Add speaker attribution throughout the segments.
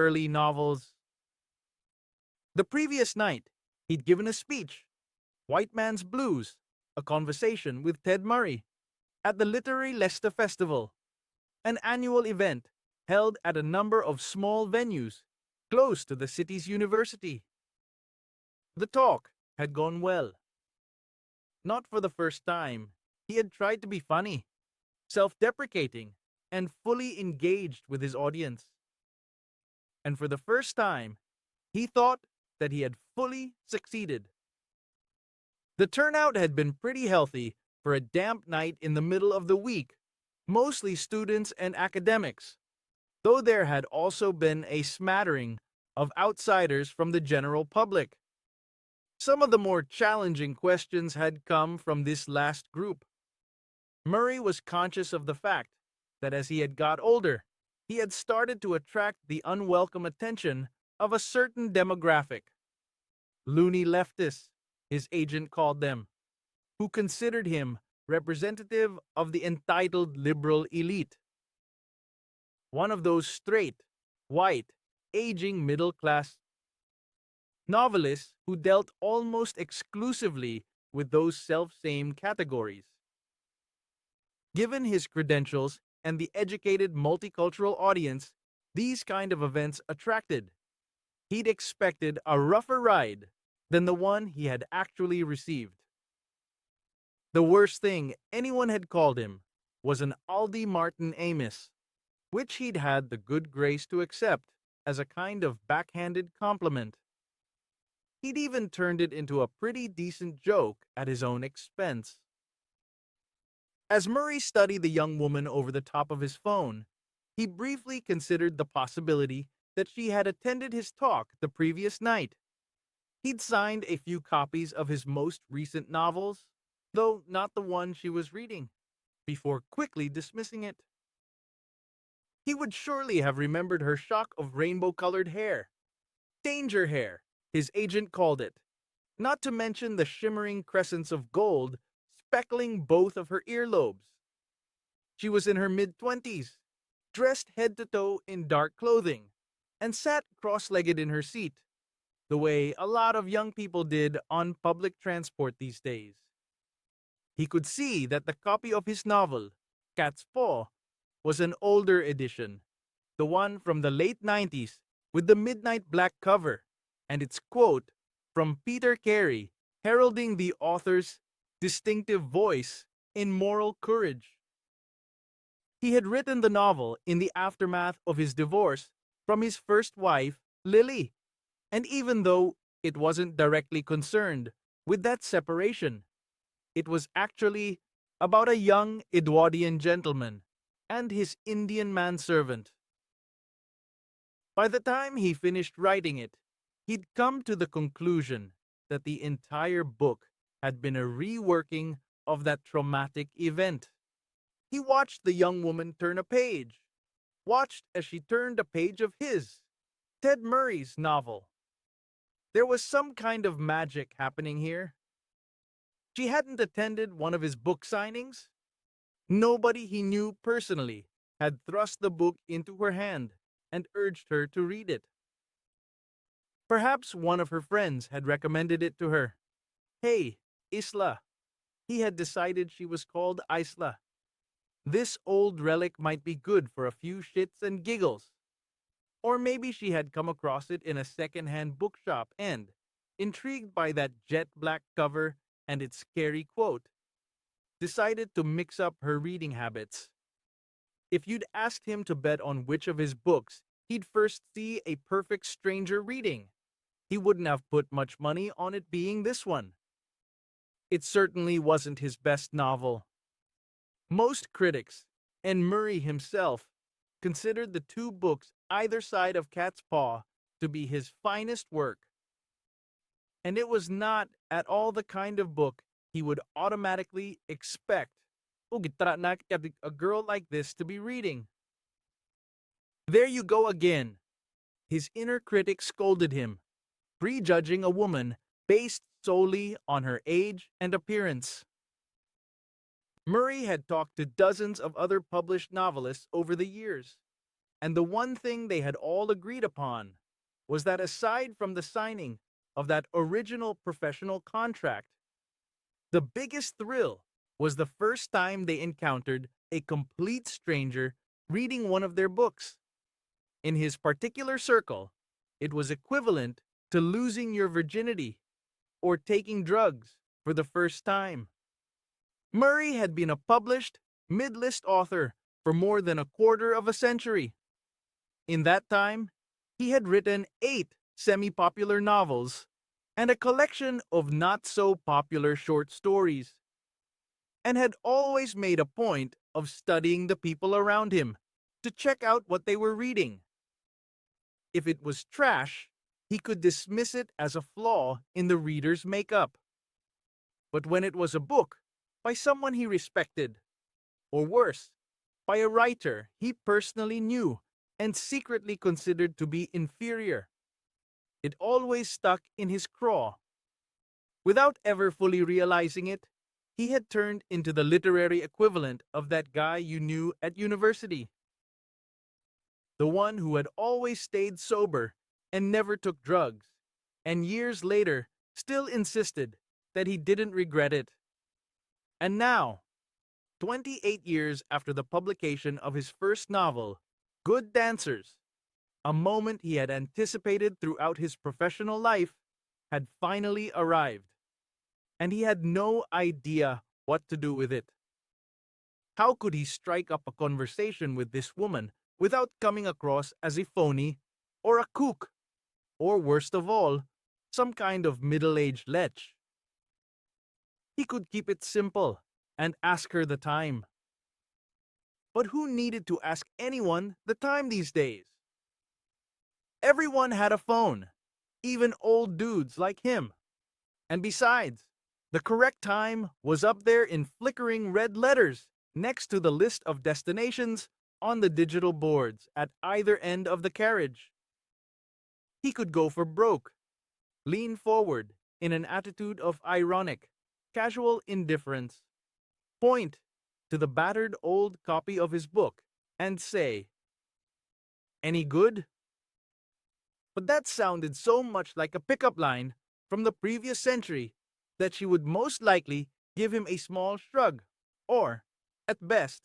Speaker 1: early novels. The previous night, he'd given a speech, White Man's Blues, a conversation with Ted Murray, at the Literary Leicester Festival, an annual event held at a number of small venues close to the city's university. The talk had gone well. Not for the first time, he had tried to be funny, self-deprecating, and fully engaged with his audience. And for the first time, he thought that he had fully succeeded. The turnout had been pretty healthy for a damp night in the middle of the week, mostly students and academics, though there had also been a smattering of outsiders from the general public. Some of the more challenging questions had come from this last group. Murray was conscious of the fact that as he had got older, he had started to attract the unwelcome attention of a certain demographic. Loony leftists, his agent called them, who considered him representative of the entitled liberal elite. One of those straight, white, aging middle-class novelists who dealt almost exclusively with those self-same categories. Given his credentials and the educated multicultural audience these kind of events attracted, he'd expected a rougher ride than the one he had actually received. The worst thing anyone had called him was an Aldi Martin Amis, which he'd had the good grace to accept as a kind of backhanded compliment. He'd even turned it into a pretty decent joke at his own expense. As Murray studied the young woman over the top of his phone, he briefly considered the possibility that she had attended his talk the previous night. He'd signed a few copies of his most recent novels, though not the one she was reading, before quickly dismissing it. He would surely have remembered her shock of rainbow-colored hair. Danger hair, his agent called it, not to mention the shimmering crescents of gold speckling both of her earlobes. She was in her mid-20s, dressed head to toe in dark clothing, and sat cross-legged in her seat, the way a lot of young people did on public transport these days. He could see that the copy of his novel, Cat's Paw, was an older edition, the one from the late 90s with the midnight black cover, and its quote from Peter Carey heralding the author's distinctive voice in moral courage. He had written the novel in the aftermath of his divorce from his first wife, Lily, and even though it wasn't directly concerned with that separation, it was actually about a young Edwardian gentleman and his Indian manservant. By the time he finished writing it, he'd come to the conclusion that the entire book had been a reworking of that traumatic event. He watched the young woman turn a page, watched as she turned a page of his, Ted Murray's novel. There was some kind of magic happening here. She hadn't attended one of his book signings. Nobody he knew personally had thrust the book into her hand and urged her to read it. Perhaps one of her friends had recommended it to her. Hey, Isla. He had decided she was called Isla. This old relic might be good for a few shits and giggles. Or maybe she had come across it in a second-hand bookshop and, intrigued by that jet black cover and its scary quote, decided to mix up her reading habits. If you'd asked him to bet on which of his books he'd first see a perfect stranger reading, he wouldn't have put much money on it being this one. It certainly wasn't his best novel. Most critics, and Murray himself, considered the two books either side of Cat's Paw to be his finest work. And it was not at all the kind of book he would automatically expect a girl like this to be reading. There you go again. His inner critic scolded him, prejudging a woman based solely on her age and appearance. Murray had talked to dozens of other published novelists over the years, And the one thing they had all agreed upon was that aside from the signing of that original professional contract, the biggest thrill was the first time they encountered a complete stranger reading one of their books. In his particular circle, it was equivalent to losing your virginity or taking drugs for the first time. Murray had been a published, mid-list author for more than a quarter of a century. In that time, he had written 8 semi-popular novels and a collection of not-so-popular short stories, and had always made a point of studying the people around him to check out what they were reading. If it was trash, he could dismiss it as a flaw in the reader's makeup. But when it was a book by someone he respected, or worse, by a writer he personally knew and secretly considered to be inferior, it always stuck in his craw. Without ever fully realizing it, he had turned into the literary equivalent of that guy you knew at university. The one who had always stayed sober and never took drugs, and years later still insisted that he didn't regret it. And now, 28 years after the publication of his first novel, Good Dancers, a moment he had anticipated throughout his professional life, had finally arrived, and he had no idea what to do with it. How could he strike up a conversation with this woman without coming across as a phony or a kook, or worst of all, some kind of middle-aged lech? He could keep it simple and ask her the time. But who needed to ask anyone the time these days? Everyone had a phone, even old dudes like him. And besides, the correct time was up there in flickering red letters next to the list of destinations on the digital boards at either end of the carriage. He could go for broke, lean forward in an attitude of ironic, casual indifference, point to the battered old copy of his book, and say, "Any good?" But that sounded so much like a pickup line from the previous century that she would most likely give him a small shrug, or, at best,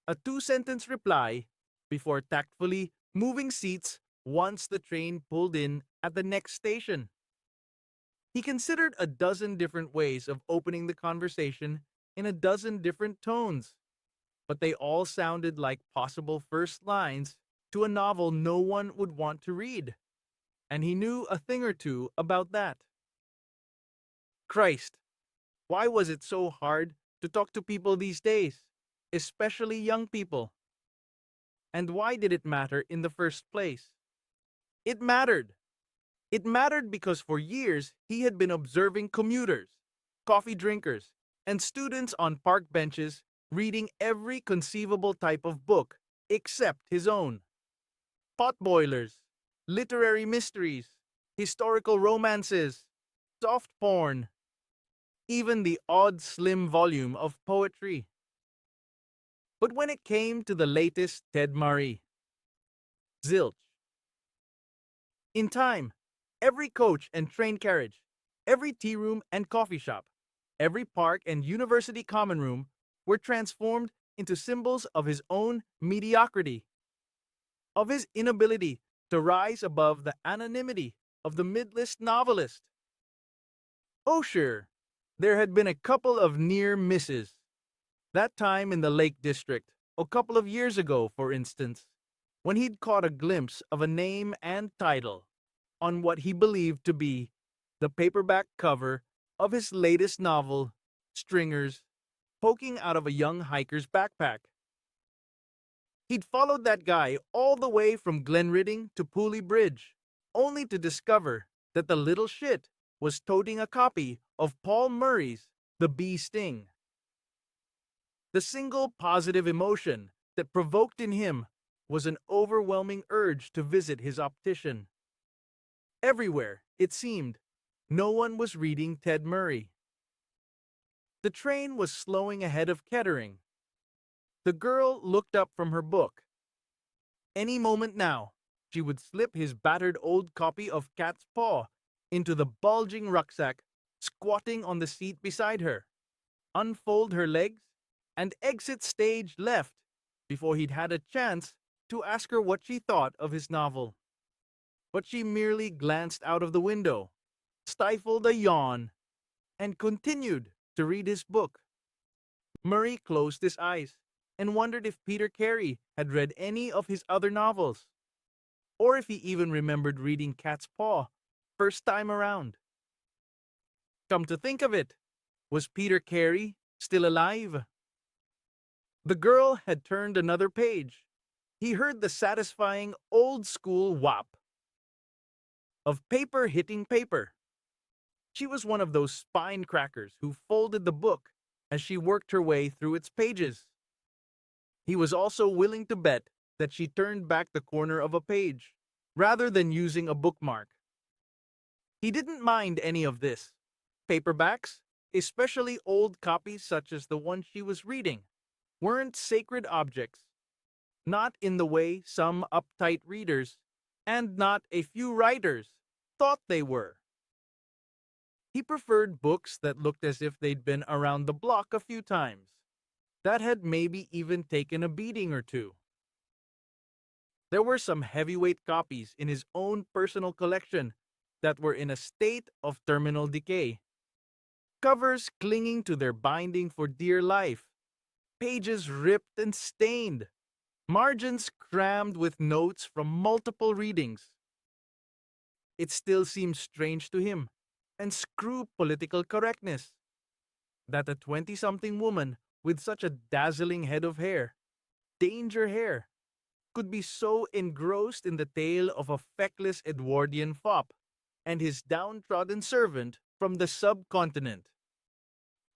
Speaker 1: a 2-sentence reply before tactfully moving seats once the train pulled in at the next station. He considered a dozen different ways of opening the conversation in a dozen different tones, but they all sounded like possible first lines to a novel no one would want to read, and he knew a thing or two about that. Christ, why was it so hard to talk to people these days, especially young people? And why did it matter in the first place? It mattered. It mattered because for years he had been observing commuters, coffee drinkers, and students on park benches reading every conceivable type of book except his own. Potboilers, literary mysteries, historical romances, soft porn, even the odd slim volume of poetry. But when it came to the latest Ted Murray, zilch. In time, every coach and train carriage, every tea room and coffee shop, every park and university common room were transformed into symbols of his own mediocrity, of his inability to rise above the anonymity of the mid-list novelist. Oh sure, there had been a couple of near misses. That time in the Lake District, a couple of years ago, for instance, when he'd caught a glimpse of a name and title on what he believed to be the paperback cover of his latest novel, Stringers, poking out of a young hiker's backpack. He'd followed that guy all the way from Glenridding to Pooley Bridge, only to discover that the little shit was toting a copy of Paul Murray's The Bee Sting. The single positive emotion that provoked in him was an overwhelming urge to visit his optician. Everywhere, it seemed, no one was reading Ted Murray. The train was slowing ahead of Kettering. The girl looked up from her book. Any moment now, she would slip his battered old copy of Cat's Paw into the bulging rucksack, squatting on the seat beside her, unfold her legs, and exit stage left before he'd had a chance to ask her what she thought of his novel. But she merely glanced out of the window, stifled a yawn, and continued to read his book. Murray closed his eyes and wondered if Peter Carey had read any of his other novels, or if he even remembered reading Cat's Paw first time around. Come to think of it, was Peter Carey still alive? The girl had turned another page. He heard the satisfying old-school whop of paper hitting paper. She was one of those spine crackers who folded the book as she worked her way through its pages. He was also willing to bet that she turned back the corner of a page, rather than using a bookmark. He didn't mind any of this. Paperbacks, especially old copies such as the one she was reading, weren't sacred objects. Not in the way some uptight readers, and not a few writers, thought they were. He preferred books that looked as if they'd been around the block a few times, that had maybe even taken a beating or two. There were some heavyweight copies in his own personal collection that were in a state of terminal decay. Covers clinging to their binding for dear life, pages ripped and stained, margins crammed with notes from multiple readings. It still seemed strange to him, and screw political correctness, that a 20-something woman with such a dazzling head of hair, danger hair, could be so engrossed in the tale of a feckless Edwardian fop and his downtrodden servant from the subcontinent.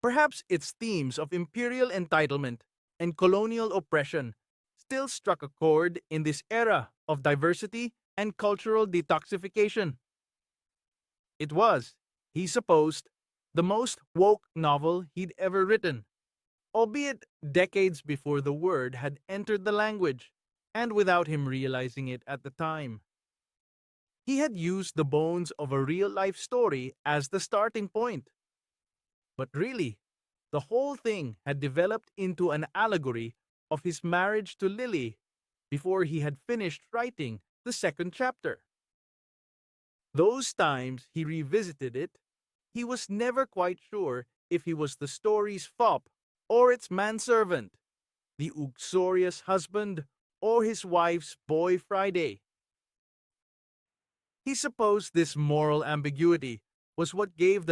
Speaker 1: Perhaps its themes of imperial entitlement and colonial oppression still struck a chord in this era of diversity and cultural detoxification. It was, he supposed, the most woke novel he'd ever written, albeit decades before the word had entered the language, and without him realizing it at the time. He had used the bones of a real-life story as the starting point. But really, the whole thing had developed into an allegory of his marriage to Lily before he had finished writing the second chapter. Those times he revisited it, he was never quite sure if he was the story's fop or its manservant, the uxorious husband or his wife's boy Friday. He supposed this moral ambiguity was what gave the